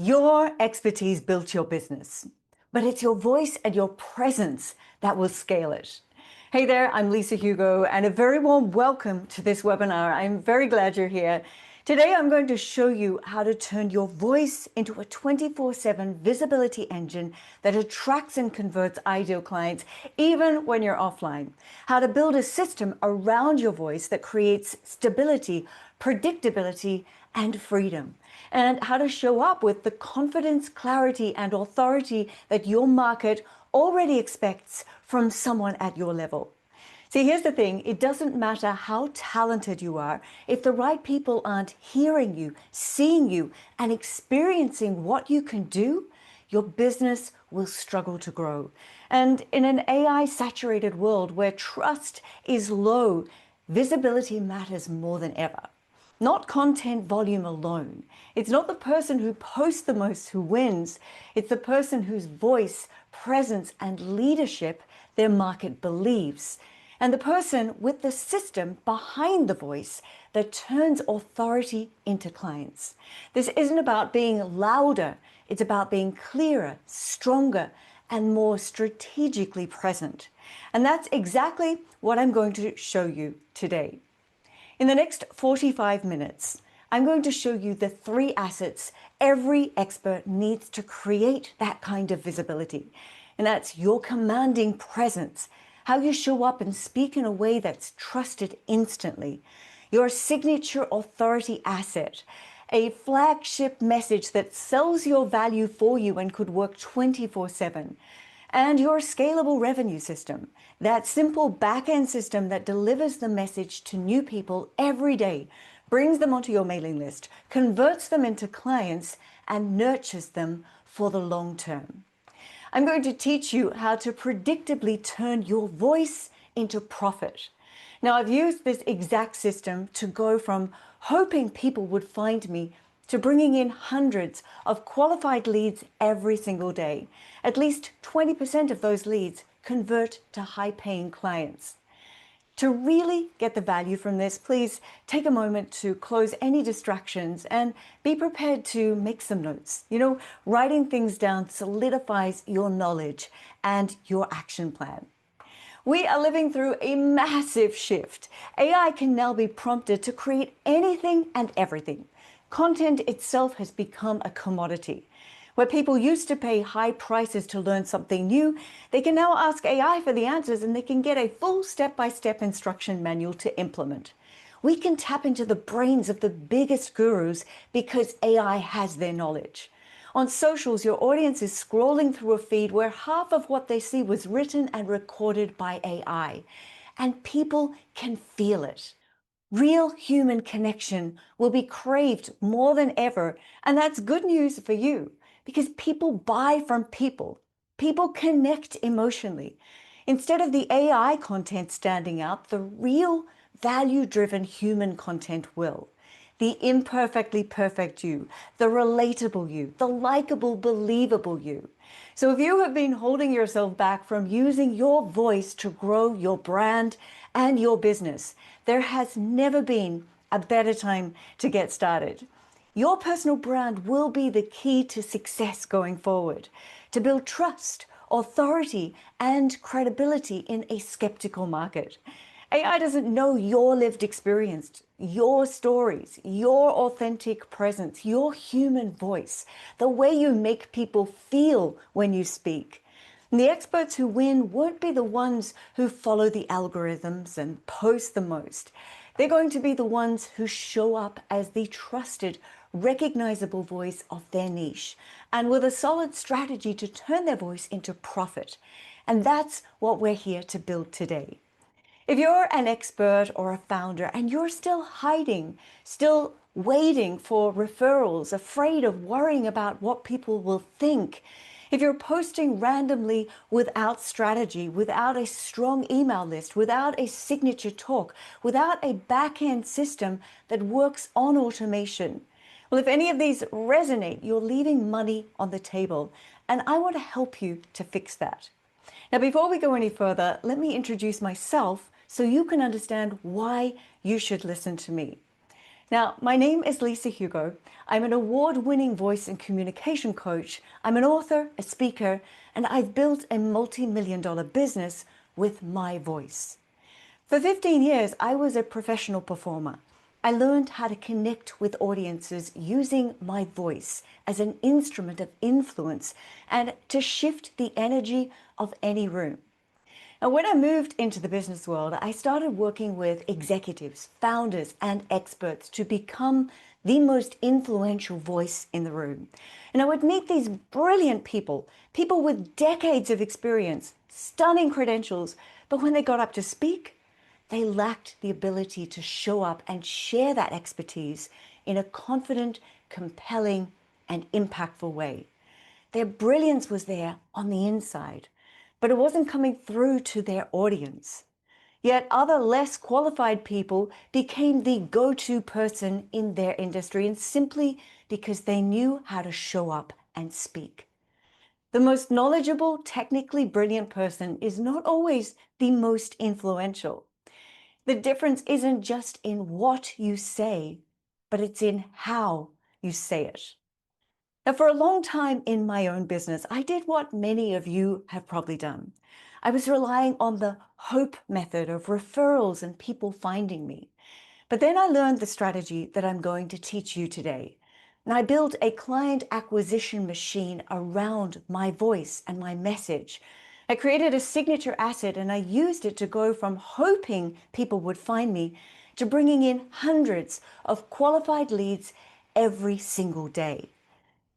Your expertise built your business, but it's your voice and your presence that will scale it. Hey there, I'm Lisa Hugo, and a very warm welcome to this webinar. I'm very glad you're here. Today, I'm going to show you how to turn your voice into a 24/7 visibility engine that attracts and converts ideal clients, even when you're offline. How to build a system around your voice that creates stability, predictability, and freedom. And how to show up with the confidence, clarity, and authority that your market already expects from someone at your level. See, here's the thing. It doesn't matter how talented you are. If the right people aren't hearing you, seeing you, and experiencing what you can do, your business will struggle to grow. And in an AI-saturated world where trust is low, visibility matters more than ever. Not content volume alone. It's not the person who posts the most who wins. It's the person whose voice, presence, and leadership their market believes. And the person with the system behind the voice that turns authority into clients. This isn't about being louder. It's about being clearer, stronger, and more strategically present. And that's exactly what I'm going to show you today. In the next 45 minutes, I'm going to show you the 3 assets every expert needs to create that kind of visibility. And that's your commanding presence, how you show up and speak in a way that's trusted instantly, your signature authority asset, a flagship message that sells your value for you and could work 24/7, and your scalable revenue system, that simple back-end system that delivers the message to new people every day, brings them onto your mailing list, converts them into clients, and nurtures them for the long term. I'm going to teach you how to predictably turn your voice into profit. Now, I've used this exact system to go from hoping people would find me to bringing in hundreds of qualified leads every single day. At least 20% of those leads convert to high-paying clients. To really get the value from this, please take a moment to close any distractions and be prepared to make some notes. You know, writing things down solidifies your knowledge and your action plan. We are living through a massive shift. AI can now be prompted to create anything and everything. Content itself has become a commodity. Where people used to pay high prices to learn something new, they can now ask AI for the answers and they can get a full step-by-step instruction manual to implement. We can tap into the brains of the biggest gurus because AI has their knowledge. On socials, your audience is scrolling through a feed where half of what they see was written and recorded by AI, and people can feel it. Real human connection will be craved more than ever, and that's good news for you. Because people buy from people. People connect emotionally. Instead of the AI content standing out, the real value-driven human content will. The imperfectly perfect you, the relatable you, the likable, believable you. So if you have been holding yourself back from using your voice to grow your brand and your business, there has never been a better time to get started. Your personal brand will be the key to success going forward, to build trust, authority, and credibility in a skeptical market. AI doesn't know your lived experience, your stories, your authentic presence, your human voice, the way you make people feel when you speak. And the experts who win won't be the ones who follow the algorithms and post the most. They're going to be the ones who show up as the trusted, recognizable voice of their niche and with a solid strategy to turn their voice into profit. And that's what we're here to build today. If you're an expert or a founder and you're still hiding, still waiting for referrals, afraid of worrying about what people will think, if you're posting randomly without strategy, without a strong email list, without a signature talk, without a back-end system that works on automation, well, if any of these resonate, you're leaving money on the table, and I want to help you to fix that. Now, before we go any further, let me introduce myself so you can understand why you should listen to me. Now, my name is Lisa Hugo. I'm an award-winning voice and communication coach. I'm an author, a speaker, and I've built a multi-million-dollar business with my voice. For 15 years, I was a professional performer. I learned how to connect with audiences using my voice as an instrument of influence and to shift the energy of any room. Now, when I moved into the business world, I started working with executives, founders, and experts to become the most influential voice in the room. And I would meet these brilliant people, people with decades of experience, stunning credentials, but when they got up to speak, they lacked the ability to show up and share that expertise in a confident, compelling, and impactful way. Their brilliance was there on the inside, but it wasn't coming through to their audience. Yet other less qualified people became the go-to person in their industry, and simply because they knew how to show up and speak. The most knowledgeable, technically brilliant person is not always the most influential. The difference isn't just in what you say, but it's in how you say it. Now, for a long time in my own business, I did what many of you have probably done. I was relying on the hope method of referrals and people finding me. But then I learned the strategy that I'm going to teach you today. And I built a client acquisition machine around my voice and my message. I created a signature asset and I used it to go from hoping people would find me to bringing in hundreds of qualified leads every single day.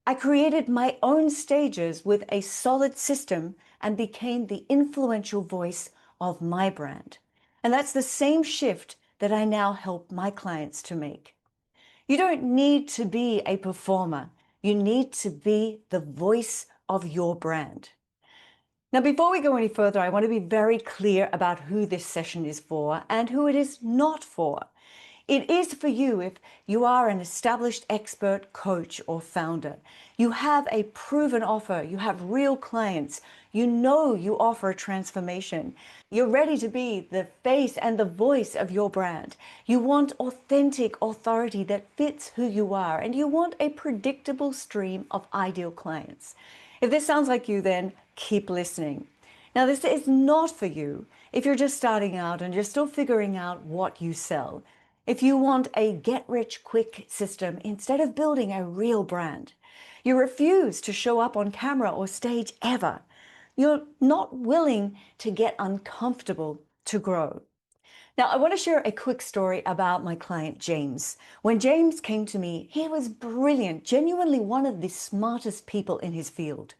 I created my own stages with a solid system and became the influential voice of my brand. And that's the same shift that I now help my clients to make. You don't need to be a performer. You need to be the voice of your brand. Now, before we go any further, I want to be very clear about who this session is for and who it is not for. It is for you if you are an established expert, coach, or founder. You have a proven offer. You have real clients. You know you offer a transformation. You're ready to be the face and the voice of your brand. You want authentic authority that fits who you are, and you want a predictable stream of ideal clients. If this sounds like you, then keep listening. Now, this is not for you if you're just starting out and you're still figuring out what you sell. If you want a get-rich-quick system instead of building a real brand, you refuse to show up on camera or stage ever. You're not willing to get uncomfortable to grow. Now, I want to share a quick story about my client, James. When James came to me, he was brilliant, genuinely one of the smartest people in his field.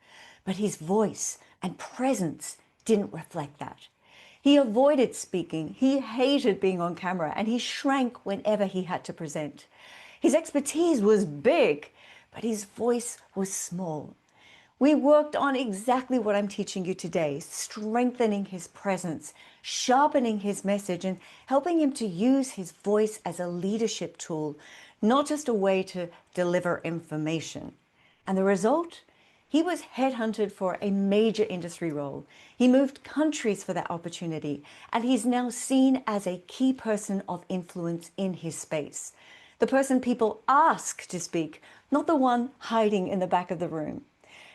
But his voice and presence didn't reflect that. He avoided speaking, he hated being on camera, and he shrank whenever he had to present. His expertise was big, but his voice was small. We worked on exactly what I'm teaching you today, strengthening his presence, sharpening his message, and helping him to use his voice as a leadership tool, not just a way to deliver information. And the result? He was headhunted for a major industry role. He moved countries for that opportunity, and he's now seen as a key person of influence in his space. The person people ask to speak, not the one hiding in the back of the room.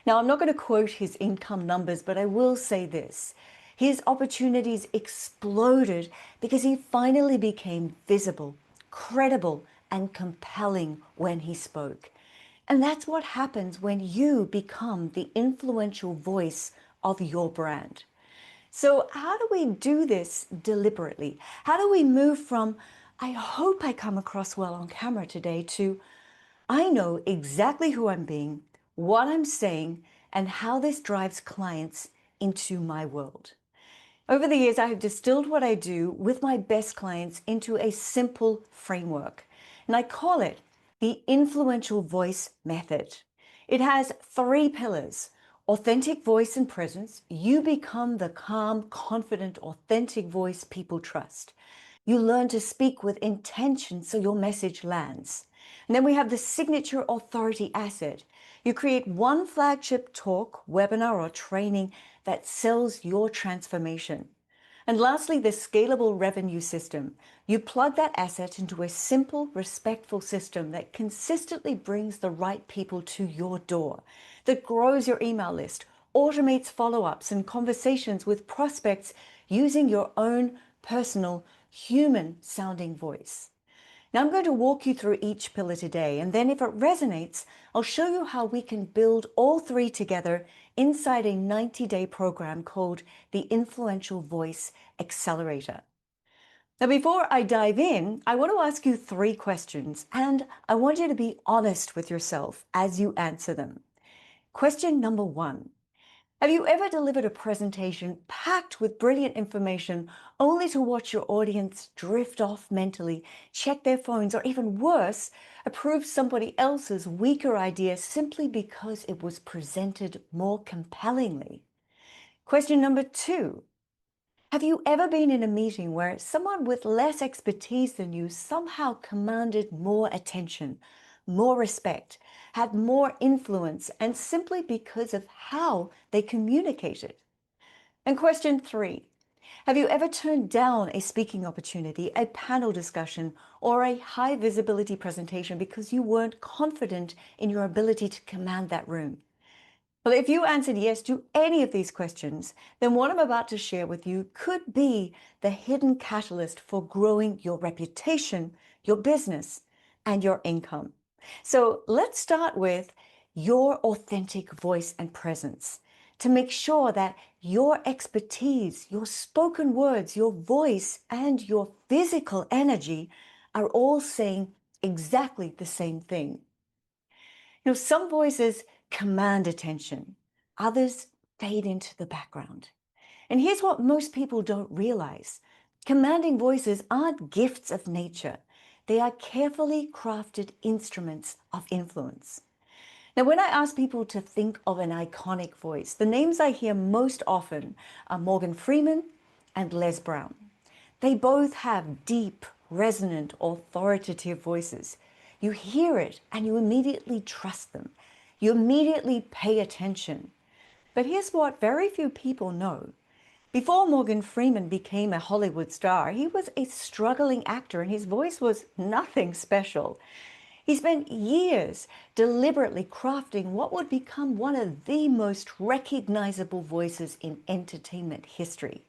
Now, I'm not going to quote his income numbers, but I will say this. His opportunities exploded because he finally became visible, credible, and compelling when he spoke. And that's what happens when you become the influential voice of your brand. So how do we do this deliberately? How do we move from, I hope I come across well on camera today, to, I know exactly who I'm being, what I'm saying, and how this drives clients into my world? Over the years, I have distilled what I do with my best clients into a simple framework, and I call it the influential voice method. It has 3 pillars: authentic voice and presence. You become the calm, confident, authentic voice people trust. You learn to speak with intention so your message lands. And then we have the signature authority asset. You create one flagship talk, webinar, or training that sells your transformation. And lastly, the scalable revenue system. You plug that asset into a simple, respectful system that consistently brings the right people to your door, that grows your email list, automates follow-ups and conversations with prospects using your own personal, human-sounding voice. Now I'm going to walk you through each pillar today, and then if it resonates, I'll show you how we can build all three together inside a 90-day program called the Influential Voice Accelerator. Now, before I dive in, I want to ask you three questions, and I want you to be honest with yourself as you answer them. Question number one. Have you ever delivered a presentation packed with brilliant information only to watch your audience drift off mentally, check their phones, or even worse, approve somebody else's weaker idea simply because it was presented more compellingly? Question number two. Have you ever been in a meeting where someone with less expertise than you somehow commanded more attention, more respect, had more influence, and simply because of how they communicated? And question three, have you ever turned down a speaking opportunity, a panel discussion, or a high visibility presentation because you weren't confident in your ability to command that room? Well, if you answered yes to any of these questions, then what I'm about to share with you could be the hidden catalyst for growing your reputation, your business, and your income. So let's start with your authentic voice and presence to make sure that your expertise, your spoken words, your voice, and your physical energy are all saying exactly the same thing. Some voices command attention, others fade into the background. And here's what most people don't realize. Commanding voices aren't gifts of nature. They are carefully crafted instruments of influence. Now, when I ask people to think of an iconic voice, the names I hear most often are Morgan Freeman and Les Brown. They both have deep, resonant, authoritative voices. You hear it and you immediately trust them. You immediately pay attention. But here's what very few people know. Before Morgan Freeman became a Hollywood star, he was a struggling actor and his voice was nothing special. He spent years deliberately crafting what would become one of the most recognizable voices in entertainment history.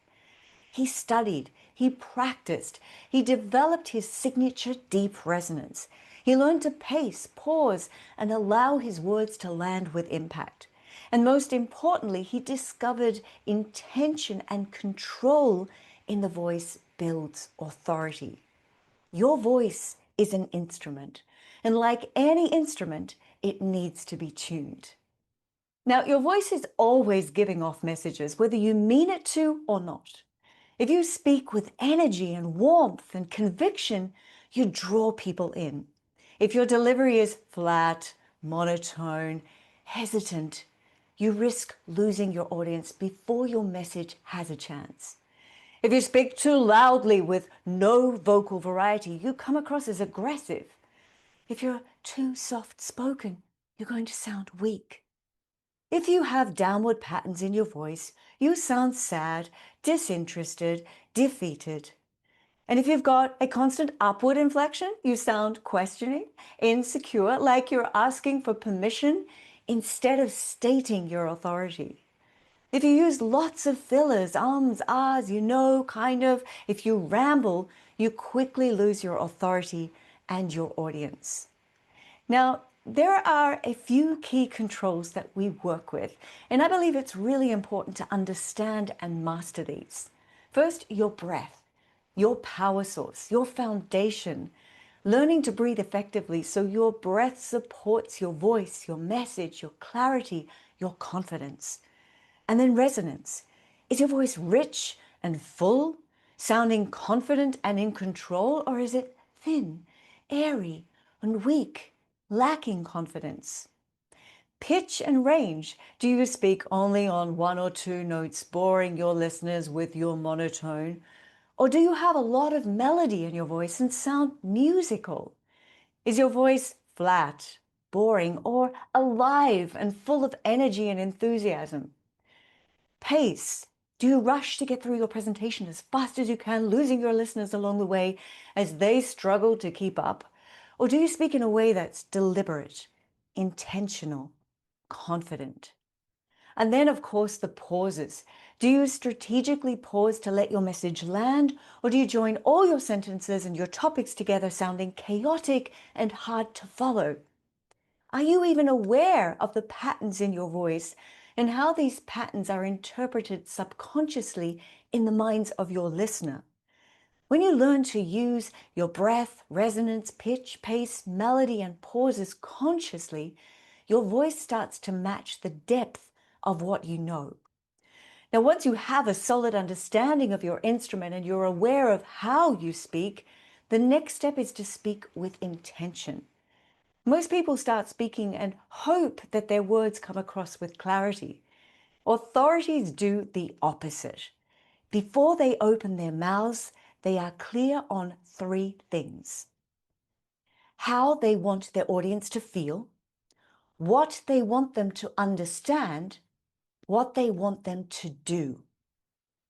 He studied, he practiced, he developed his signature deep resonance. He learned to pace, pause, and allow his words to land with impact. And most importantly, he discovered intention and control in the voice builds authority. Your voice is an instrument, and like any instrument, it needs to be tuned. Now, your voice is always giving off messages, whether you mean it to or not. If you speak with energy and warmth and conviction, you draw people in. If your delivery is flat, monotone, hesitant, you risk losing your audience before your message has a chance. If you speak too loudly with no vocal variety, you come across as aggressive. If you're too soft-spoken, you're going to sound weak. If you have downward patterns in your voice, you sound sad, disinterested, defeated. And if you've got a constant upward inflection, you sound questioning, insecure, like you're asking for permission instead of stating your authority. If you use lots of fillers, ums, ahs, kind of, if you ramble, you quickly lose your authority and your audience. Now, there are a few key controls that we work with, and I believe it's really important to understand and master these. First, your breath, your power source, your foundation. Learning to breathe effectively so your breath supports your voice, your message, your clarity, your confidence. And then resonance. Is your voice rich and full, sounding confident and in control, or is it thin, airy, and weak, lacking confidence? Pitch and range. Do you speak only on one or two notes, boring your listeners with your monotone? Or do you have a lot of melody in your voice and sound musical? Is your voice flat, boring, or alive and full of energy and enthusiasm? Pace. Do you rush to get through your presentation as fast as you can, losing your listeners along the way as they struggle to keep up? Or do you speak in a way that's deliberate, intentional, confident? And then, of course, the pauses. Do you strategically pause to let your message land, or do you join all your sentences and your topics together sounding chaotic and hard to follow? Are you even aware of the patterns in your voice and how these patterns are interpreted subconsciously in the minds of your listener? When you learn to use your breath, resonance, pitch, pace, melody, and pauses consciously, your voice starts to match the depth of what you know. Now, once you have a solid understanding of your instrument and you're aware of how you speak, the next step is to speak with intention. Most people start speaking and hope that their words come across with clarity. Authorities do the opposite. Before they open their mouths, they are clear on three things: how they want their audience to feel, what they want them to understand, what they want them to do.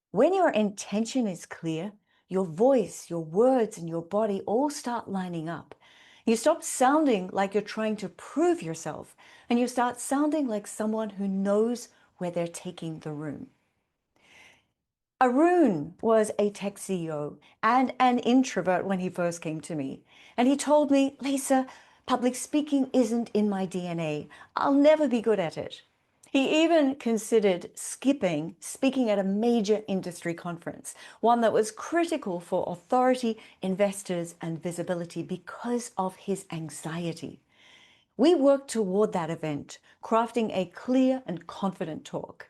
When your intention is clear, your voice, your words, and your body all start lining up. You stop sounding like you're trying to prove yourself, and you start sounding like someone who knows where they're taking the room. Arun was a tech CEO and an introvert when he first came to me. And he told me, Lisa, public speaking isn't in my DNA. I'll never be good at it. He even considered skipping speaking at a major industry conference, one that was critical for authority, investors, and visibility because of his anxiety. We worked toward that event, crafting a clear and confident talk.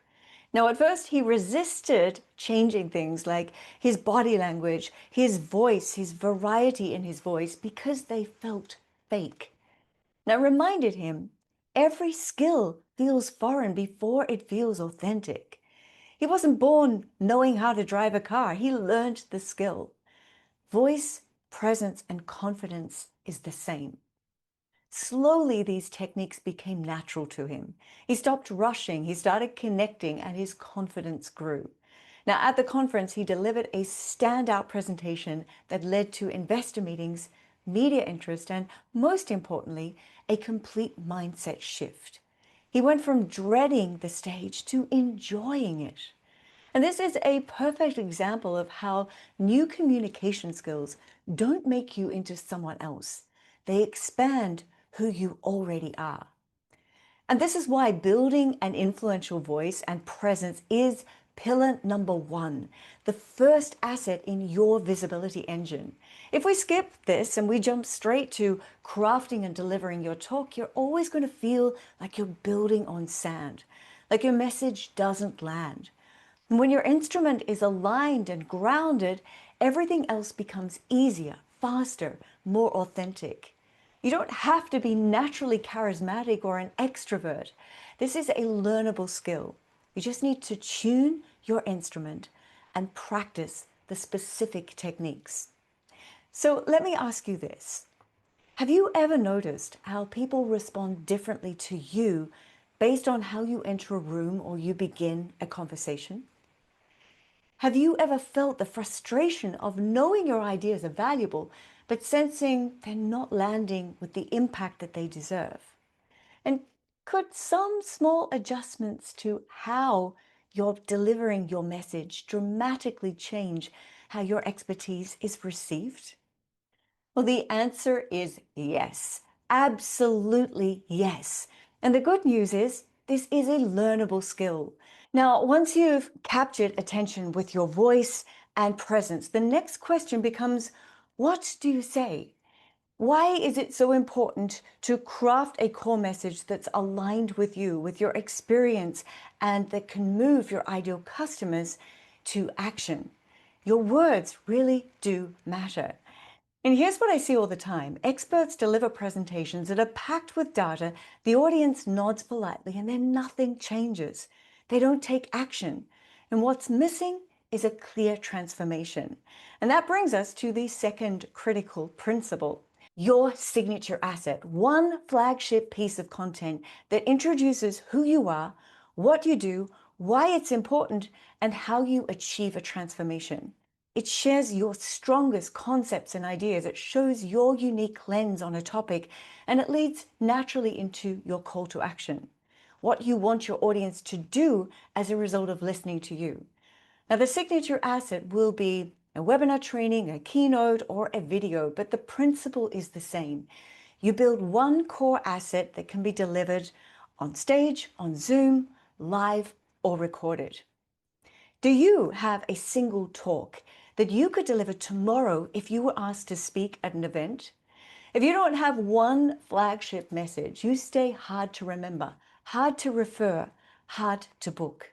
Now, at first, he resisted changing things like his body language, his voice, his variety in his voice, because they felt fake. Now, I reminded him, every skill feels foreign before it feels authentic. He wasn't born knowing how to drive a car. He learned the skill. Voice, presence, and confidence is the same. Slowly, these techniques became natural to him. He stopped rushing, he started connecting, and his confidence grew. Now, at the conference, he delivered a standout presentation that led to investor meetings, media interest, and most importantly, a complete mindset shift. He went from dreading the stage to enjoying it. And this is a perfect example of how new communication skills don't make you into someone else. They expand who you already are. And this is why building an influential voice and presence is pillar number one, the first asset in your visibility engine. If we skip this and we jump straight to crafting and delivering your talk, you're always going to feel like you're building on sand, like your message doesn't land. And when your instrument is aligned and grounded, everything else becomes easier, faster, more authentic. You don't have to be naturally charismatic or an extrovert. This is a learnable skill. You just need to tune your instrument and practice the specific techniques. So let me ask you this. Have you ever noticed how people respond differently to you based on how you enter a room or you begin a conversation? Have you ever felt the frustration of knowing your ideas are valuable, but sensing they're not landing with the impact that they deserve? And could some small adjustments to how you're delivering your message dramatically change how your expertise is received? Well, the answer is yes. Absolutely yes. And the good news is this is a learnable skill. Now, once you've captured attention with your voice and presence, the next question becomes, what do you say? Why is it so important to craft a core message that's aligned with you, with your experience, and that can move your ideal customers to action? Your words really do matter. And here's what I see all the time. Experts deliver presentations that are packed with data. The audience nods politely and then nothing changes. They don't take action. And what's missing is a clear transformation. And that brings us to the second critical principle: your signature asset, one flagship piece of content that introduces who you are, what you do, why it's important, and how you achieve a transformation. It shares your strongest concepts and ideas. It shows your unique lens on a topic, and it leads naturally into your call to action, what you want your audience to do as a result of listening to you. Now, the signature asset will be a webinar training, a keynote, or a video, but the principle is the same. You build one core asset that can be delivered on stage, on Zoom, live, or recorded. Do you have a single talk that you could deliver tomorrow if you were asked to speak at an event? If you don't have one flagship message, you stay hard to remember, hard to refer, hard to book.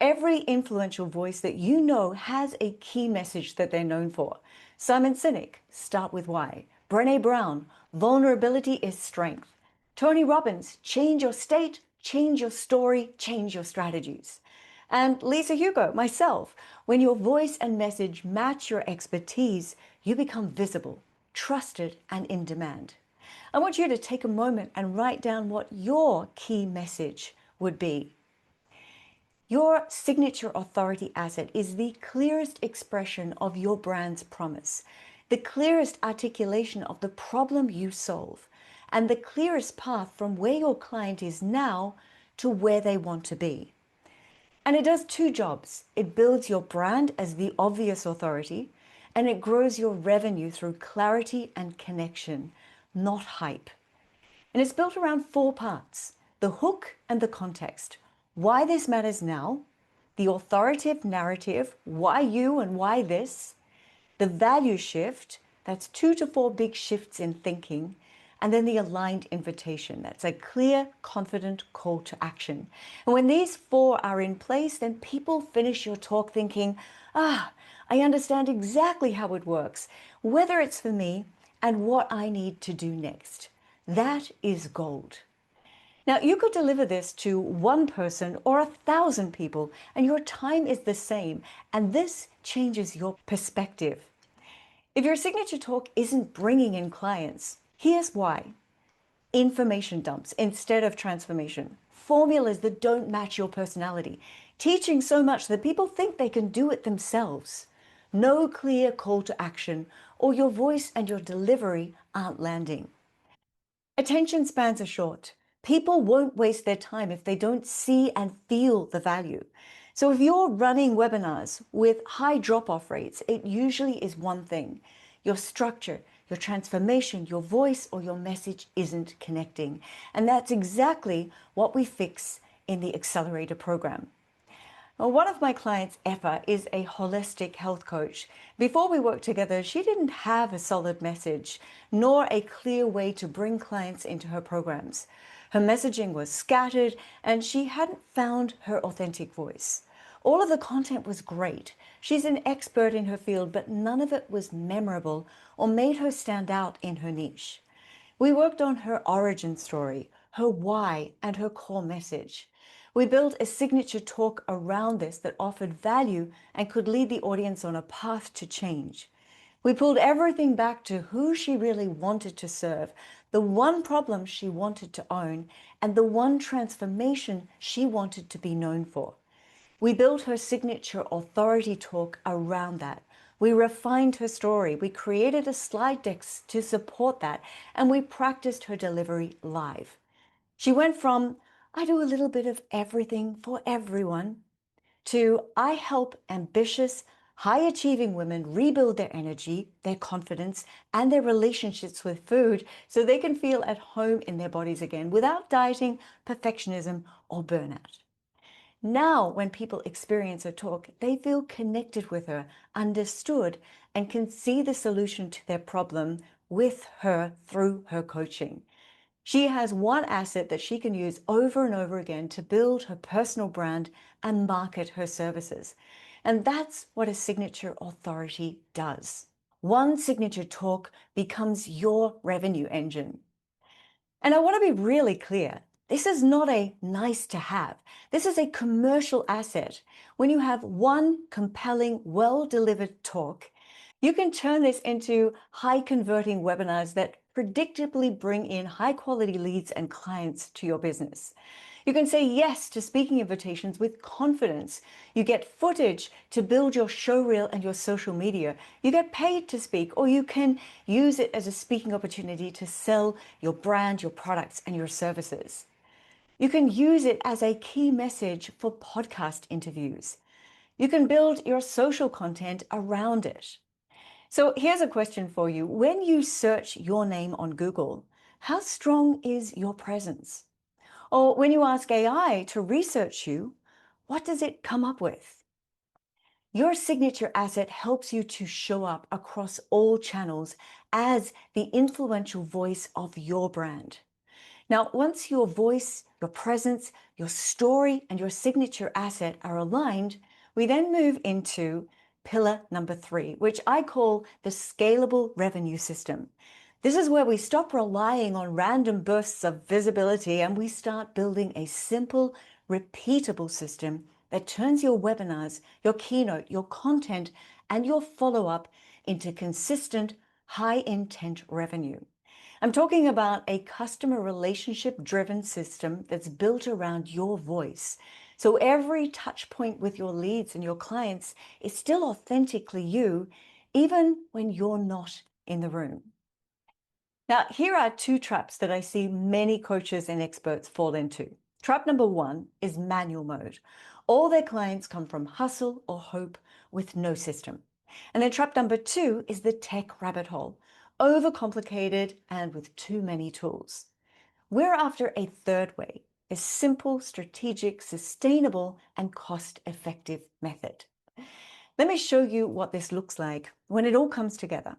Every influential voice that you know has a key message that they're known for. Simon Sinek, start with why. Brené Brown, vulnerability is strength. Tony Robbins, change your state, change your story, change your strategies. And Lisa Hugo, myself, when your voice and message match your expertise, you become visible, trusted, and in demand. I want you to take a moment and write down what your key message would be. Your signature authority asset is the clearest expression of your brand's promise, the clearest articulation of the problem you solve, and the clearest path from where your client is now to where they want to be. And it does two jobs. It builds your brand as the obvious authority, and it grows your revenue through clarity and connection, not hype. And it's built around four parts: the hook and the context, why this matters now, the authoritative narrative, why you and why this, the value shift, that's 2 to 4 big shifts in thinking, and then the aligned invitation, that's a clear, confident call to action. And when these four are in place, then people finish your talk thinking, I understand exactly how it works, whether it's for me, and what I need to do next. That is gold. Now, you could deliver this to one person or 1,000 people, and your time is the same, and this changes your perspective. If your signature talk isn't bringing in clients, here's why. Information dumps instead of transformation. Formulas that don't match your personality. Teaching so much that people think they can do it themselves. No clear call to action, or your voice and your delivery aren't landing. Attention spans are short. People won't waste their time if they don't see and feel the value. So if you're running webinars with high drop-off rates, it usually is one thing. Your structure, your transformation, your voice, or your message isn't connecting. And that's exactly what we fix in the Accelerator program. Well, one of my clients, Effa, is a holistic health coach. Before we worked together, she didn't have a solid message, nor a clear way to bring clients into her programs. Her messaging was scattered, and she hadn't found her authentic voice. All of the content was great. She's an expert in her field, but none of it was memorable or made her stand out in her niche. We worked on her origin story, her why, and her core message. We built a signature talk around this that offered value and could lead the audience on a path to change. We pulled everything back to who she really wanted to serve, the one problem she wanted to own, and the one transformation she wanted to be known for. We built her signature authority talk around that. We refined her story. We created a slide deck to support that, and we practiced her delivery live. She went from, I do a little bit of everything for everyone, to I help ambitious, high-achieving women rebuild their energy, their confidence, and their relationships with food so they can feel at home in their bodies again without dieting, perfectionism, or burnout. Now, when people experience her talk, they feel connected with her, understood, and can see the solution to their problem with her through her coaching. She has one asset that she can use over and over again to build her personal brand and market her services. And that's what a signature authority does. One signature talk becomes your revenue engine. And I want to be really clear. This is not a nice to have. This is a commercial asset. When you have one compelling, well-delivered talk, you can turn this into high converting webinars that predictably bring in high quality leads and clients to your business. You can say yes to speaking invitations with confidence. You get footage to build your show reel and your social media. You get paid to speak, or you can use it as a speaking opportunity to sell your brand, your products, and your services. You can use it as a key message for podcast interviews. You can build your social content around it. So here's a question for you. When you search your name on Google, how strong is your presence? Or when you ask AI to research you, what does it come up with? Your signature asset helps you to show up across all channels as the influential voice of your brand. Now, once your voice, your presence, your story, and your signature asset are aligned, we then move into pillar number 3, which I call the scalable revenue system. This is where we stop relying on random bursts of visibility and we start building a simple, repeatable system that turns your webinars, your keynote, your content, and your follow-up into consistent, high-intent revenue. I'm talking about a customer relationship-driven system that's built around your voice. So every touch point with your leads and your clients is still authentically you, even when you're not in the room. Now, here are 2 traps that I see many coaches and experts fall into. Trap number 1 is manual mode. All their clients come from hustle or hope with no system. And then trap number 2 is the tech rabbit hole, overcomplicated and with too many tools. We're after a third way, a simple, strategic, sustainable, and cost-effective method. Let me show you what this looks like when it all comes together.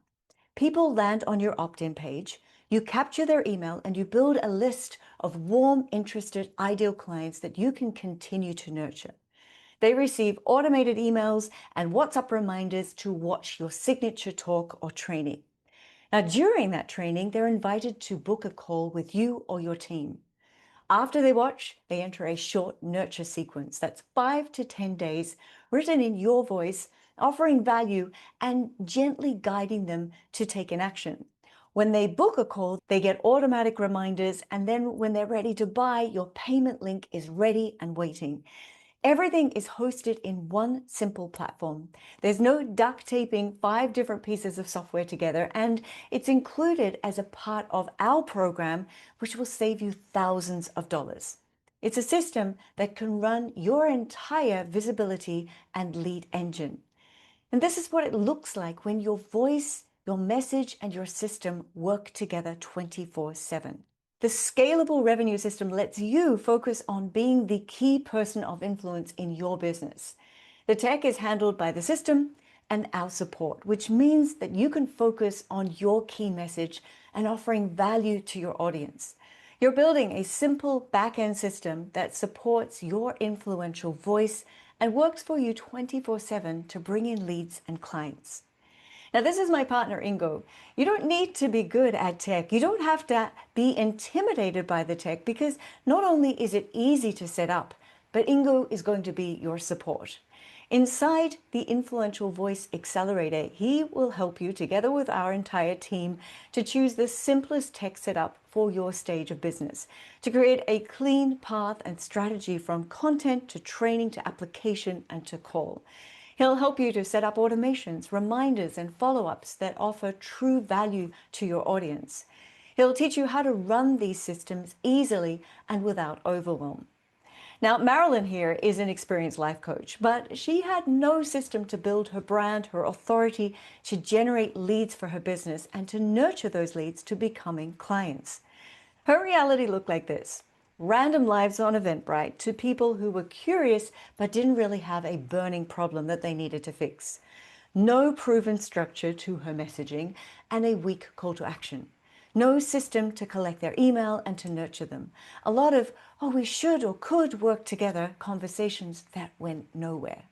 People land on your opt-in page, you capture their email, and you build a list of warm, interested, ideal clients that you can continue to nurture. They receive automated emails and WhatsApp reminders to watch your signature talk or training. Now, during that training, they're invited to book a call with you or your team. After they watch, they enter a short nurture sequence that's 5 to 10 days, written in your voice, offering value and gently guiding them to take an action. When they book a call, they get automatic reminders, and then when they're ready to buy, your payment link is ready and waiting. Everything is hosted in one simple platform. There's no duct taping 5 different pieces of software together, and it's included as a part of our program, which will save you thousands of dollars. It's a system that can run your entire visibility and lead engine. And this is what it looks like when your voice, your message, and your system work together 24/7. The scalable revenue system lets you focus on being the key person of influence in your business. The tech is handled by the system and our support, which means that you can focus on your key message and offering value to your audience. You're building a simple back-end system that supports your influential voice and works for you 24/7 to bring in leads and clients. Now, this is my partner, Ingo. You don't need to be good at tech. You don't have to be intimidated by the tech, because not only is it easy to set up, but Ingo is going to be your support. Inside the Influential Voice Accelerator, he will help you, together with our entire team, to choose the simplest tech setup for your stage of business, to create a clean path and strategy from content to training to application and to call. He'll help you to set up automations, reminders, and follow-ups that offer true value to your audience. He'll teach you how to run these systems easily and without overwhelm. Now, Marilyn here is an experienced life coach, but she had no system to build her brand, her authority, to generate leads for her business, and to nurture those leads to becoming clients. Her reality looked like this: random lives on Eventbrite to people who were curious but didn't really have a burning problem that they needed to fix. No proven structure to her messaging and a weak call to action. No system to collect their email and to nurture them. A lot of, oh, we should or could work together conversations that went nowhere.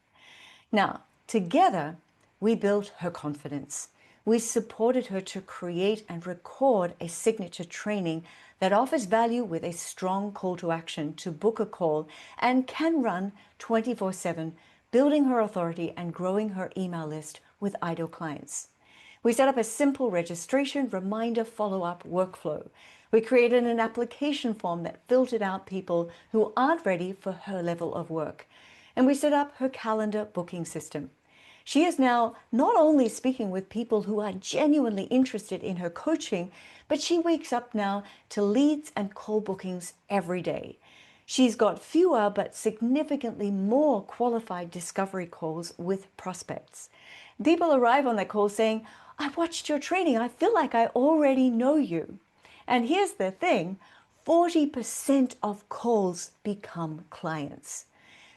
Now, together, we built her confidence. We supported her to create and record a signature training that offers value with a strong call to action to book a call and can run 24/7, building her authority and growing her email list with ideal clients. We set up a simple registration, reminder, follow-up workflow. We created an application form that filtered out people who aren't ready for her level of work. And we set up her calendar booking system. She is now not only speaking with people who are genuinely interested in her coaching, but she wakes up now to leads and call bookings every day. She's got fewer but significantly more qualified discovery calls with prospects. People arrive on that call saying, "I watched your training. I feel like I already know you." And here's the thing, 40% of calls become clients.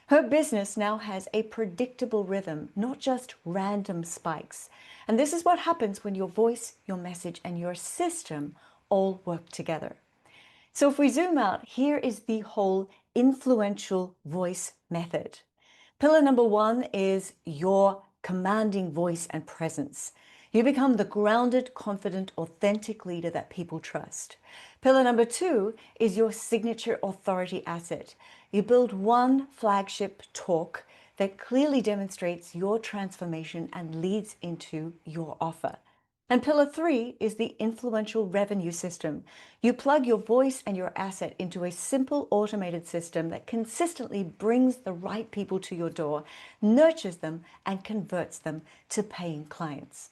Her business now has a predictable rhythm, not just random spikes. And this is what happens when your voice, your message, and your system all work together. So if we zoom out, here is the whole influential voice method. Pillar number one is your commanding voice and presence. You become the grounded, confident, authentic leader that people trust. Pillar number two is your signature authority asset. You build one flagship talk that clearly demonstrates your transformation and leads into your offer. And pillar three is the influential revenue system. You plug your voice and your asset into a simple automated system that consistently brings the right people to your door, nurtures them, and converts them to paying clients.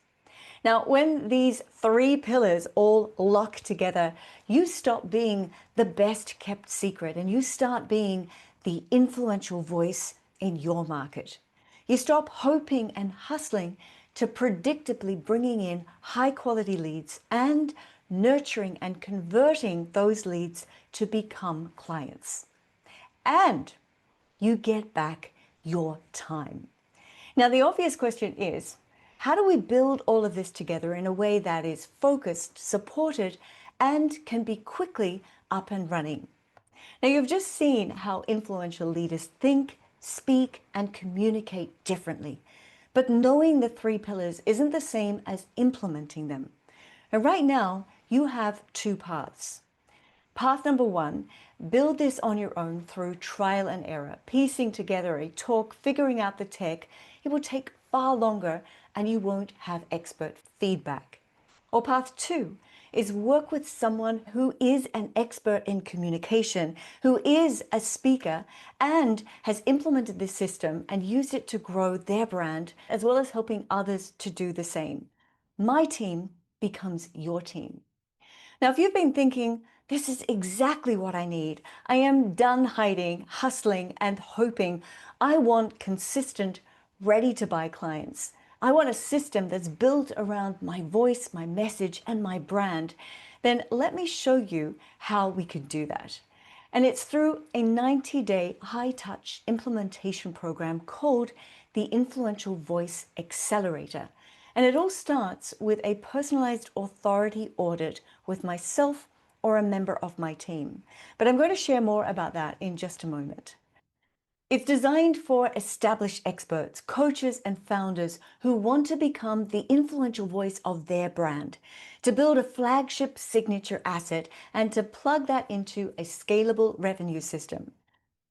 Now, when these three pillars all lock together, you stop being the best kept secret and you start being the influential voice in your market. You stop hoping and hustling to predictably bringing in high quality leads and nurturing and converting those leads to become clients. And you get back your time. Now, the obvious question is, how do we build all of this together in a way that is focused, supported, and can be quickly up and running? Now, you've just seen how influential leaders think, speak, and communicate differently. But knowing the three pillars isn't the same as implementing them. And right now, you have two paths. Path number one, build this on your own through trial and error, piecing together a talk, figuring out the tech. It will take far longer and you won't have expert feedback. Or path two is work with someone who is an expert in communication, who is a speaker and has implemented this system and used it to grow their brand, as well as helping others to do the same. My team becomes your team. Now, if you've been thinking, this is exactly what I need, I am done hiding, hustling, and hoping, I want consistent, ready to buy clients. I want a system that's built around my voice, my message, and my brand. Then let me show you how we could do that. And it's through a 90-day high-touch implementation program called the Influential Voice Accelerator. And it all starts with a personalized authority audit with myself or a member of my team. But I'm going to share more about that in just a moment. It's designed for established experts, coaches, and founders who want to become the influential voice of their brand, to build a flagship signature asset, and to plug that into a scalable revenue system.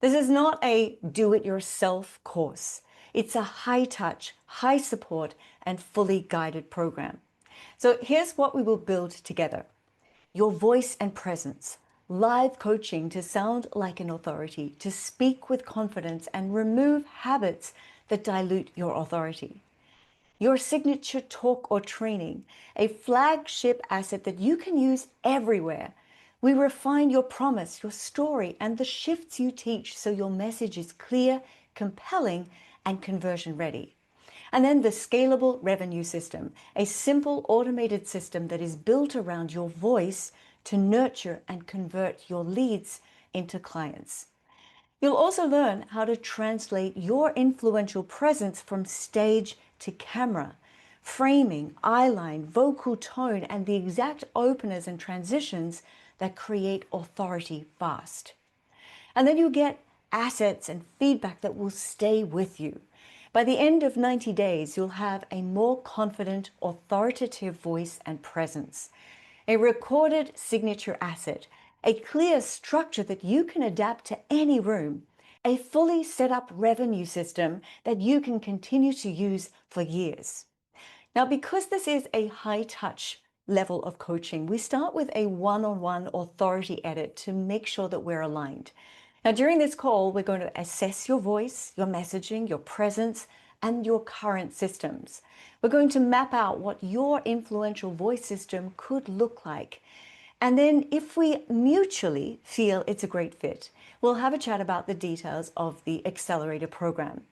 This is not a do-it-yourself course. It's a high-touch, high-support, and fully guided program. So here's what we will build together. Your voice and presence. Live coaching to sound like an authority, to speak with confidence and remove habits that dilute your authority. Your signature talk or training, a flagship asset that you can use everywhere. We refine your promise, your story, and the shifts you teach so your message is clear, compelling, and conversion ready. And then the scalable revenue system, a simple automated system that is built around your voice to nurture and convert your leads into clients. You'll also learn how to translate your influential presence from stage to camera, framing, eyeline, vocal tone, and the exact openers and transitions that create authority fast. And then you get assets and feedback that will stay with you. By the end of 90 days, you'll have a more confident, authoritative voice and presence, a recorded signature asset, a clear structure that you can adapt to any room, a fully set up revenue system that you can continue to use for years. Now, because this is a high touch level of coaching, we start with a one-on-one authority edit to make sure that we're aligned. Now, during this call, we're going to assess your voice, your messaging, your presence, and your current systems. We're going to map out what your influential voice system could look like. And then if we mutually feel it's a great fit, we'll have a chat about the details of the accelerator program.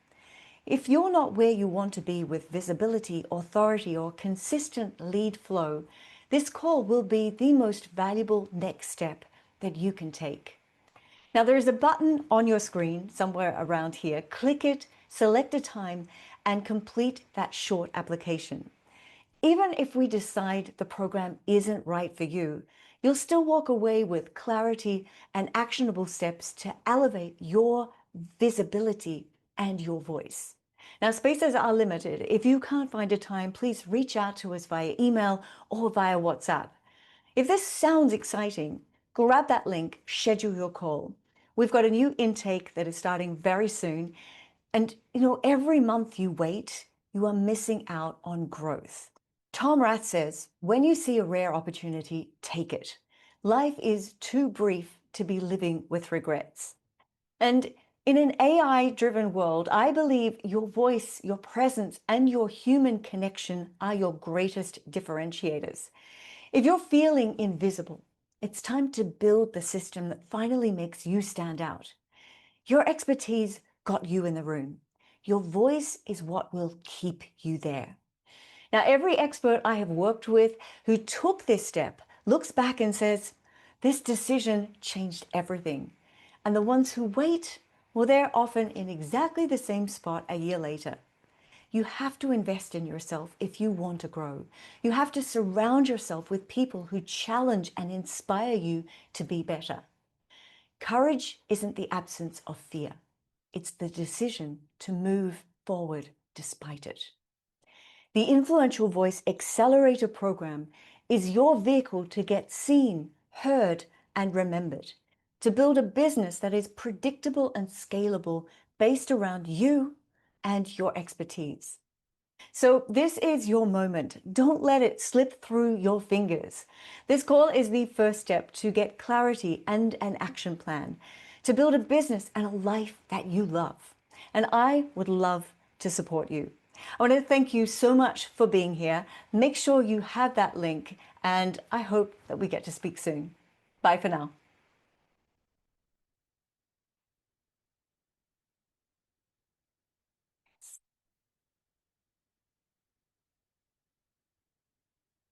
If you're not where you want to be with visibility, authority, or consistent lead flow, this call will be the most valuable next step that you can take. Now, there is a button on your screen somewhere around here. Click it, select a time, and complete that short application. Even if we decide the program isn't right for you, you'll still walk away with clarity and actionable steps to elevate your visibility and your voice. Now, spaces are limited. If you can't find a time, please reach out to us via email or via WhatsApp. If this sounds exciting, grab that link, schedule your call. We've got a new intake that is starting very soon. And every month you wait, you are missing out on growth. Tom Rath says, when you see a rare opportunity, take it. Life is too brief to be living with regrets. And in an AI-driven world, I believe your voice, your presence, and your human connection are your greatest differentiators. If you're feeling invisible, it's time to build the system that finally makes you stand out. Your expertise got you in the room. Your voice is what will keep you there. Now, every expert I have worked with who took this step looks back and says, this decision changed everything. And the ones who wait, well, they're often in exactly the same spot a year later. You have to invest in yourself if you want to grow. You have to surround yourself with people who challenge and inspire you to be better. Courage isn't the absence of fear. It's the decision to move forward despite it. The Influential Voice Accelerator Program is your vehicle to get seen, heard, and remembered, to build a business that is predictable and scalable based around you and your expertise. So this is your moment. Don't let it slip through your fingers. This call is the first step to get clarity and an action plan, to build a business and a life that you love. And I would love to support you. I want to thank you so much for being here. Make sure you have that link, and I hope that we get to speak soon. Bye for now.